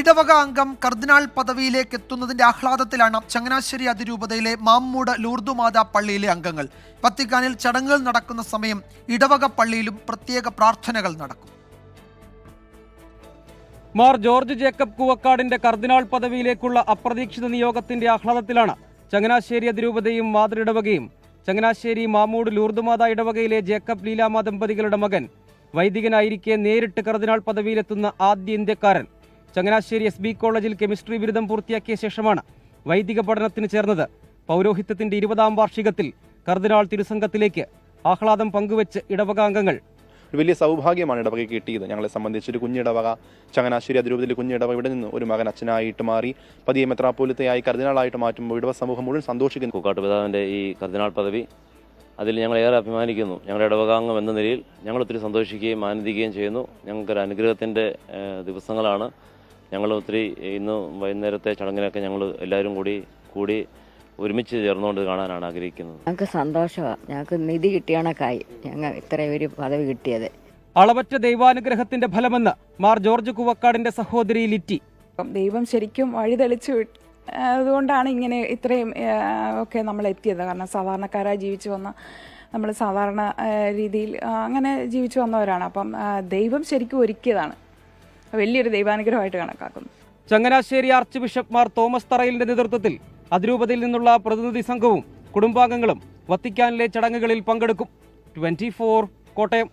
ഇടവക അംഗം കർദിനാൾ പദവിയിലേക്ക് എത്തുന്നതിന്റെ ആഹ്ലാദത്തിലാണ് ചങ്ങനാശ്ശേരി അതിരൂപതയിലെ മാമ്മൂട് ലൂർദുമാതാ പള്ളിയിലെ അംഗങ്ങൾ. വത്തിക്കാനിൽ ചടങ്ങുകൾ നടക്കുന്ന സമയം ഇടവക പള്ളിയിലും പ്രത്യേക പ്രാർത്ഥനകൾ നടക്കും. മാർ ജോർജ് ജേക്കബ് കൂവക്കാടിന്റെ കർദിനാൾ പദവിയിലേക്കുള്ള അപ്രതീക്ഷിത നിയോഗത്തിന്റെ ആഹ്ലാദത്തിലാണ് ചങ്ങനാശ്ശേരി അതിരൂപതയും മാതൃഇടവകയും. ചങ്ങനാശ്ശേരി മാമ്മൂട് ലൂർദുമാതാ ഇടവകയിലെ ജേക്കബ് ലീലാമ ദമ്പതികളുടെ മകൻ വൈദികനായിരിക്കെ നേരിട്ട് കർദിനാൾ പദവിയിലെത്തുന്ന ആദ്യ ഇന്ത്യക്കാരൻ. ചങ്ങനാശ്ശേരി SB കോളേജിൽ കെമിസ്ട്രി ബിരുദം പൂർത്തിയാക്കിയ ശേഷമാണ് വൈദിക പഠനത്തിന് ചേർന്നത്. പൗരോഹിത്യത്തിന്റെ 20ാം വാർഷികത്തിൽ കർദിനാൾ തിരുസംഘത്തിലേക്ക് ആഹ്ലാദം പങ്കുവെച്ച് ഇടവകാംഗങ്ങൾ. വലിയ സൗഭാഗ്യമാണ് ഇടവകയ്ക്ക് കിട്ടിയത്. ഞങ്ങളെ സംബന്ധിച്ച് ഒരു കുഞ്ഞിടവക, ചങ്ങനാശ്ശേരി അതിരൂപതയിലെ കുഞ്ഞിടവക, ഇവിടെ നിന്ന് ഒരു മകൻ അച്ഛനായിട്ട് മാറി പതിയെ മെത്രാപ്പോലിത്തയായി കർദിനാളായിട്ട് മാറ്റുമ്പോൾ ഇടവ സമൂഹം മുഴുവൻ സന്തോഷിക്കുന്നു. കൂക്കാട്ട് പിതാവിൻ്റെ ഈ കർദിനാൾ പദവി അതിൽ ഞങ്ങൾ ഏറെ അഭിമാനിക്കുന്നു. ഞങ്ങളുടെ ഇടവകാംഗം എന്ന നിലയിൽ ഞങ്ങൾ ഒത്തിരി സന്തോഷിക്കുകയും ആനന്ദിക്കുകയും ചെയ്യുന്നു. ഞങ്ങൾക്കൊരു അനുഗ്രഹത്തിൻ്റെ ദിവസങ്ങളാണ്. ഞങ്ങൾ ഒത്തിരി ഇന്ന് വൈകുന്നേരത്തെ ചടങ്ങിനൊക്കെ ഞങ്ങൾ എല്ലാവരും കൂടി ഒരുമിച്ച് ചേർന്നുകൊണ്ട് കാണാനാണ് ആഗ്രഹിക്കുന്നത്. ഞങ്ങൾക്ക് സന്തോഷമാണ്. ഞങ്ങൾക്ക് നിധി കിട്ടിയണക്കായി ഞങ്ങൾ ഇത്രയും ഒരു പദവി കിട്ടിയത്. അളവറ്റ ദൈവാനുഗ്രഹത്തിന്റെ ഫലമെന്ന് മാർ ജോർജ് കൂവക്കാടിന്റെ സഹോദരി ലിറ്റി. ദൈവം ശരിക്കും വഴിതെളിച്ചു അതുകൊണ്ടാണ് ഇങ്ങനെ ഇത്രയും ഒക്കെ നമ്മൾ എത്തിയത്. കാരണം സാധാരണക്കാരായി ജീവിച്ചു വന്ന നമ്മൾ സാധാരണ രീതിയിൽ അങ്ങനെ ജീവിച്ചു വന്നവരാണ്. അപ്പം ദൈവം ശരിക്കും ഒരുക്കിയതാണ്. വലിയൊരു ദൈവാനുഗ്രഹമായിട്ട് കണക്കാക്കുന്നു. Changanassery archbishop Mar Thomas തറയിലിന്റെ നേതൃത്വത്തിൽ അതിരൂപതയിൽ നിന്നുള്ള പ്രതിനിധി സംഘവും കുടുംബാംഗങ്ങളും വത്തിക്കാനിലെ ചടങ്ങുകളിൽ പങ്കെടുക്കും. 24 കോട്ടയം.